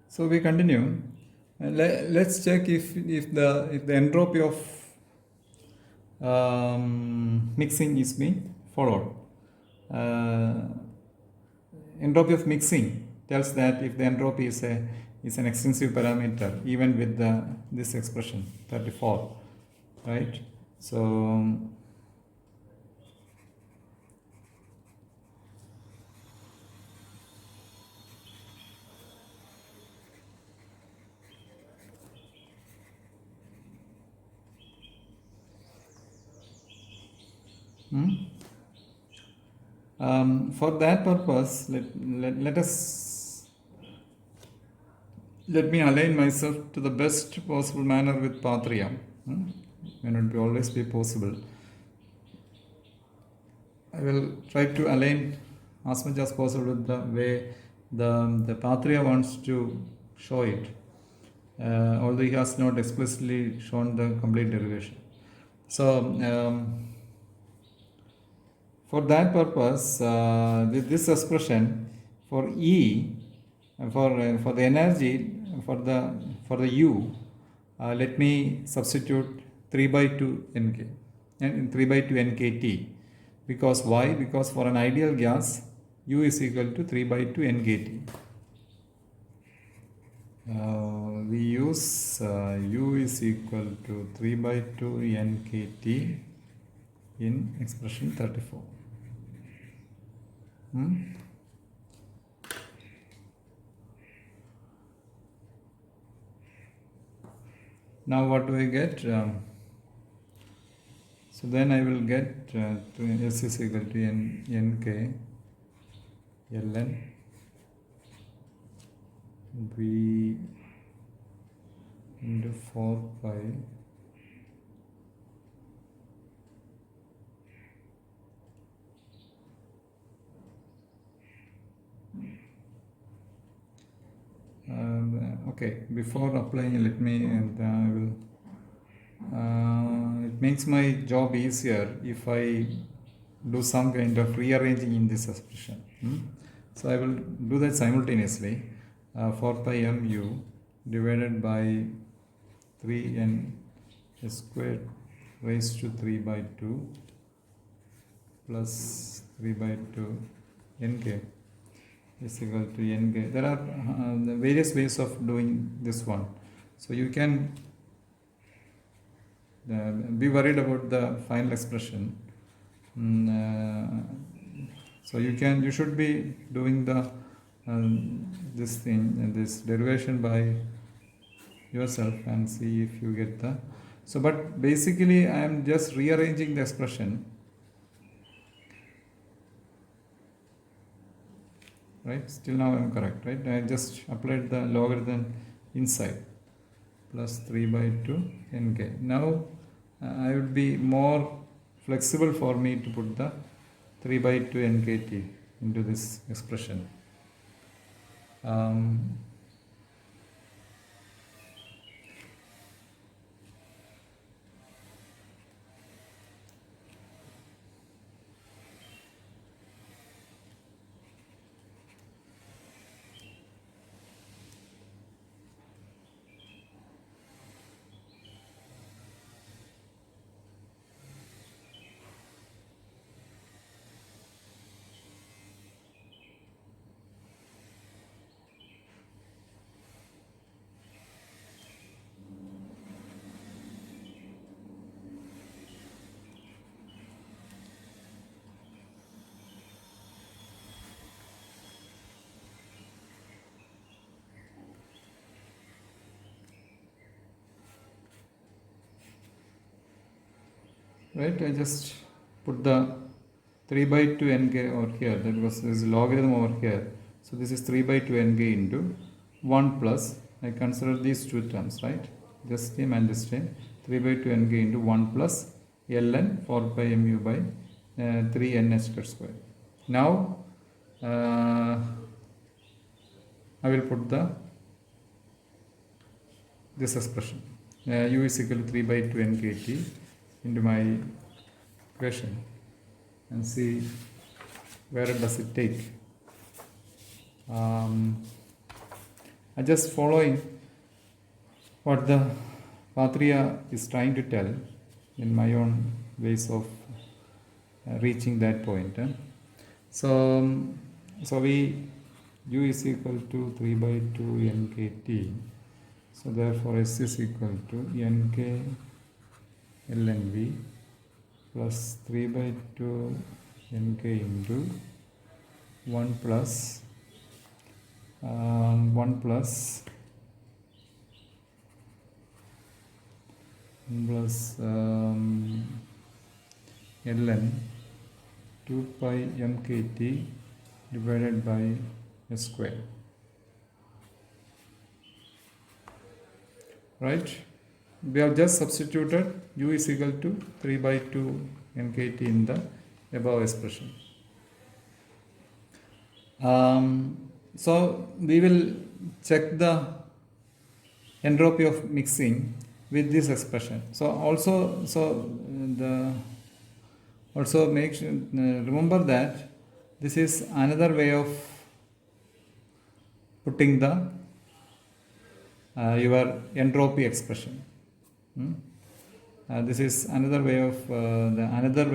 So we continue. Let's check if the entropy of mixing is being followed. Uh, Entropy of mixing tells that if the entropy is an extensive parameter, even with this expression 34, right? So for that purpose, let me align myself to the best possible manner with Part2. May not be always be possible. I will try to align as much as possible with the way the Part2 wants to show it, although he has not explicitly shown the complete derivation. So for that purpose, with this expression for E, for the energy for the U, let me substitute 3 by 2 nk and 3 by 2 nkt. Because why? Because for an ideal gas, U is equal to 3 by 2 nkt. We use U is equal to 3 by 2 nkt in expression 34. Now what do I get? So then I will get S is equal to nk ln V into 4 pi okay, before applying, let me I will it makes my job easier if I do some kind of rearranging in this expression. So I will do that simultaneously. 4 pi mu divided by 3n squared raised to 3 by 2 plus 3 by 2 nk is equal to nk. There are various ways of doing this one. So you can be worried about the final expression. So you should be doing the this derivation by yourself and see if you get the. So, but basically I am just rearranging the expression, right? Still now I am correct, right? I just applied the logarithm inside plus 3 by 2 nk. Now I would be more flexible for me to put the 3 by 2 nkt into this expression. Right, I just put the 3 by 2 nk over here. That was this logarithm over here. So this is 3 by 2 nk into 1 plus, I consider these two terms, right? This term and this term. 3 by 2 nk into 1 plus ln 4 pi mu by 3 n square. Now I will put this expression. U is equal to 3 by 2 nkt into my equation and see where does it take. I just following what the Patria is trying to tell in my own ways of reaching that point. So, so we u is equal to 3 by 2 nkt. So therefore S is equal to nk ln v plus 3 by 2 nk into 1 plus 1 plus ln 2 pi mkt divided by s square. Right? We have just substituted u is equal to 3 by 2 nkt in the above expression. So we will check the entropy of mixing with this expression. So also, make sure, remember that this is another way of putting the your entropy expression. This is another way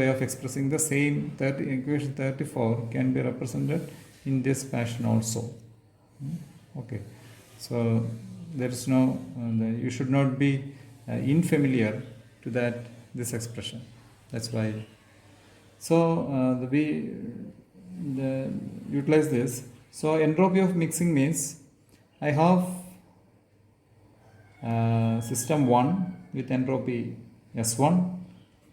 of expressing the same equation 34 can be represented in this fashion also. Okay, so there is no you should not be unfamiliar to this expression. That's why. So we utilize this. So entropy of mixing means I have system 1 with entropy S1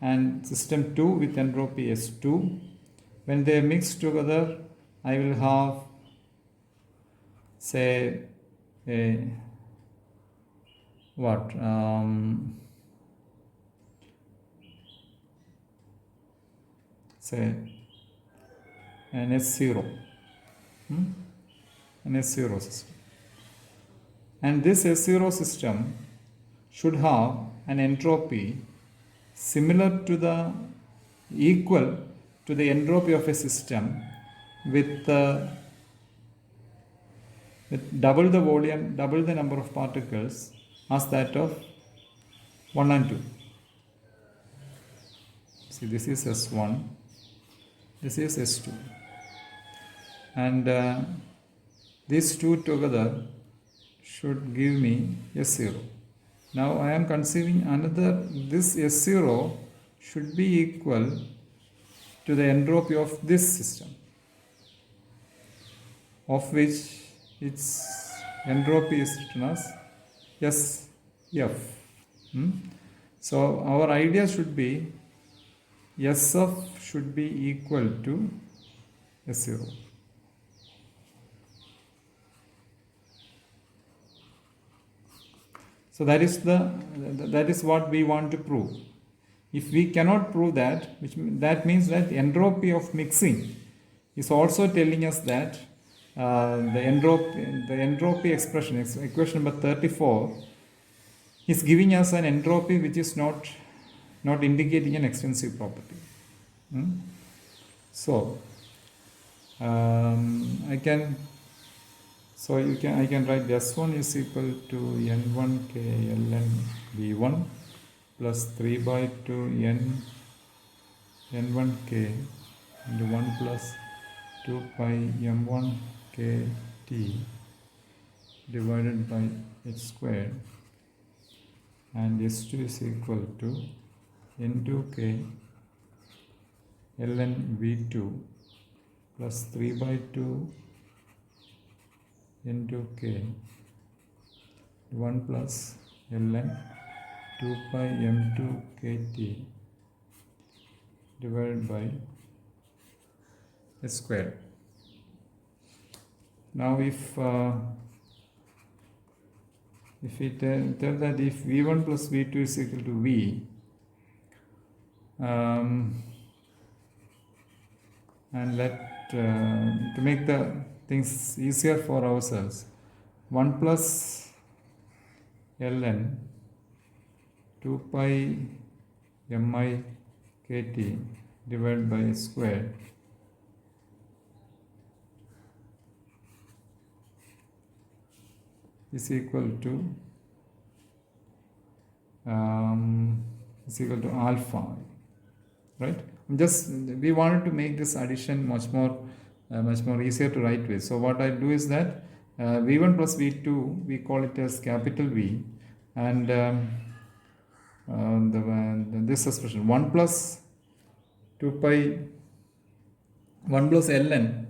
and system 2 with entropy S2. When they mix together, I will have, say, say an S0, an S0 system. And this S0 system should have an entropy equal to the entropy of a system with double the volume, double the number of particles as that of 1 and 2. See, this is S1, this is S2. And these two together should give me S0. Now I am conceiving this S0 should be equal to the entropy of this system, of which its entropy is written as SF. So our idea should be SF should be equal to S0. So that is what we want to prove. If we cannot prove that, that means that the entropy of mixing is also telling us that the entropy expression, equation number 34, is giving us an entropy which is not indicating an extensive property. So I can write S1 is equal to N1K ln V1 plus 3 by 2 N1K into 1 plus 2 pi M1K T divided by H squared, and S2 is equal to N2K ln V2 plus 3 by 2 into K 1 plus ln 2 pi M2 KT divided by S square. Now if we tell that if V1 plus V2 is equal to V, and to make the things easier for ourselves, 1 plus ln 2 pi mi kt divided by S square is equal to alpha I, right? We wanted to make this addition much more easier to write with. So what I do is that v1 plus v2, we call it as capital V, and this expression 1 plus 2 pi 1 plus ln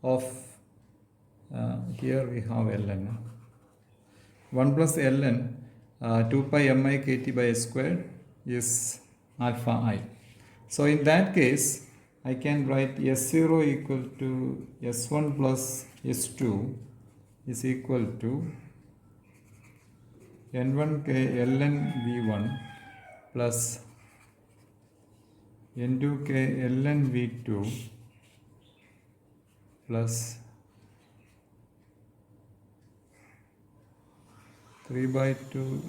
of here we have ln 1 plus ln 2 pi mi kt by s squared is alpha I. So in that case, I can write S0 equal to S1 plus S2 is equal to N1k ln V1 plus N2k ln V2 plus 3 by 2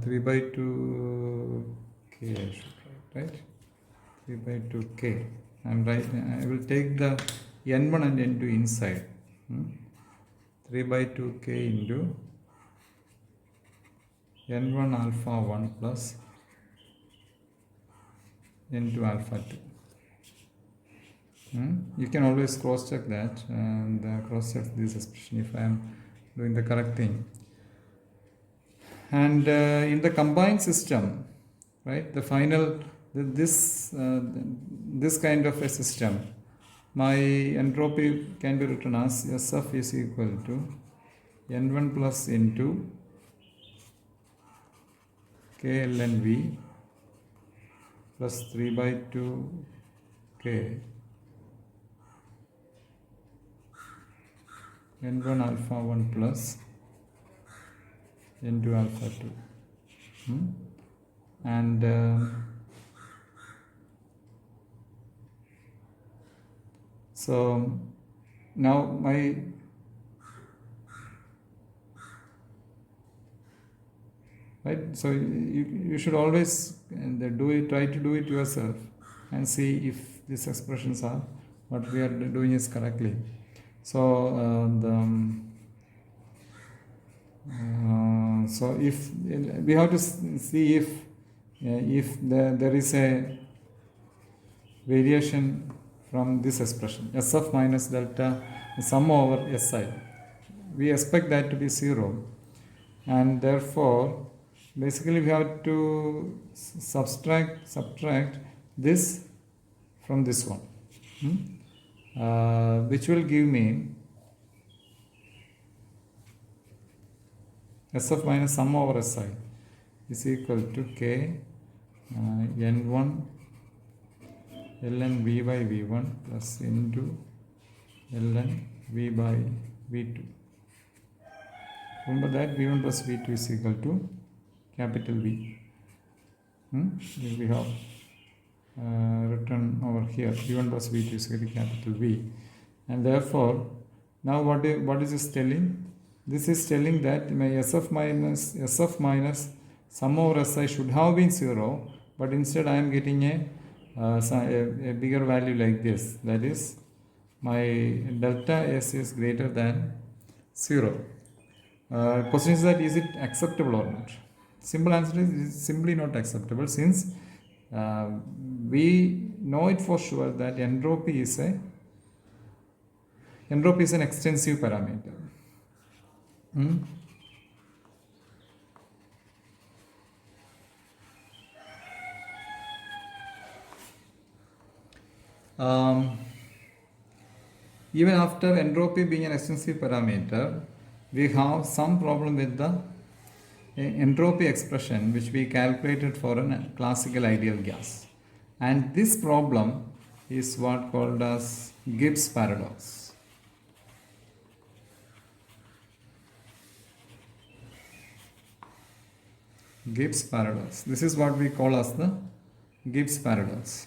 3 by 2 k I should write, right? 3 by 2 k. I'm writing. I will take the n1 and n2 inside. 3 by 2 k into n1 alpha 1 plus n2 alpha 2. You can always cross check that and cross check this expression if I am doing the correct thing. And in the combined system, right, the final this kind of a system, my entropy can be written as SF is equal to N1 plus N2 k ln V plus 3 by 2 k N1 alpha 1 plus N2 alpha 2. And so now my right, so you should always try to do it yourself and see if these expressions are what we are doing is correctly. So so if we have to see if there is a variation from this expression SF minus delta sum over Si, we expect that to be 0, and therefore basically we have to subtract this from this one, which will give me SF minus sum over Si is equal to k n1 ln V by V1 plus into ln V by V2. Remember that V1 plus V2 is equal to capital V. We have written over here V1 plus V2 is equal to capital V, and therefore now what is this telling? This is telling that my SF minus sum over Si should have been 0, but instead I am getting a bigger value like this. That is, my delta S is greater than 0. Question is that is it acceptable or not? Simple answer is it's simply not acceptable, since we know it for sure that entropy is an extensive parameter. Even after entropy being an extensive parameter, we have some problem with the entropy expression which we calculated for a classical ideal gas, and this problem is what called as Gibbs paradox. Gibbs paradox. This is what we call as the Gibbs paradox.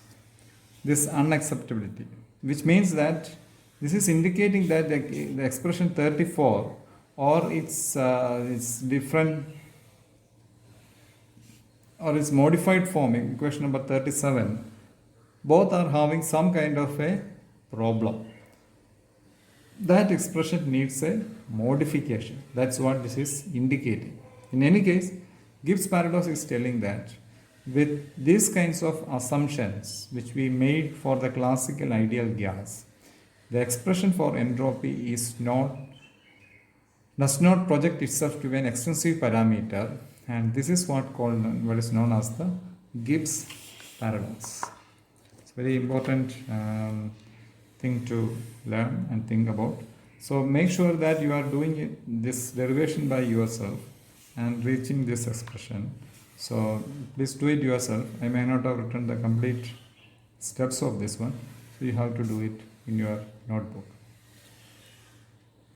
This unacceptability, which means that this is indicating that the expression 34 or its different or its modified form, equation number 37, both are having some kind of a problem. That expression needs a modification. That's what this is indicating. In any case, Gibbs paradox is telling that with these kinds of assumptions which we made for the classical ideal gas, the expression for entropy does not project itself to an extensive parameter, and this is what is known as the Gibbs paradox. It's a very important thing to learn and think about. So make sure that you are doing this derivation by yourself and reaching this expression. So please do it yourself. I may not have written the complete steps of this one, so you have to do it in your notebook.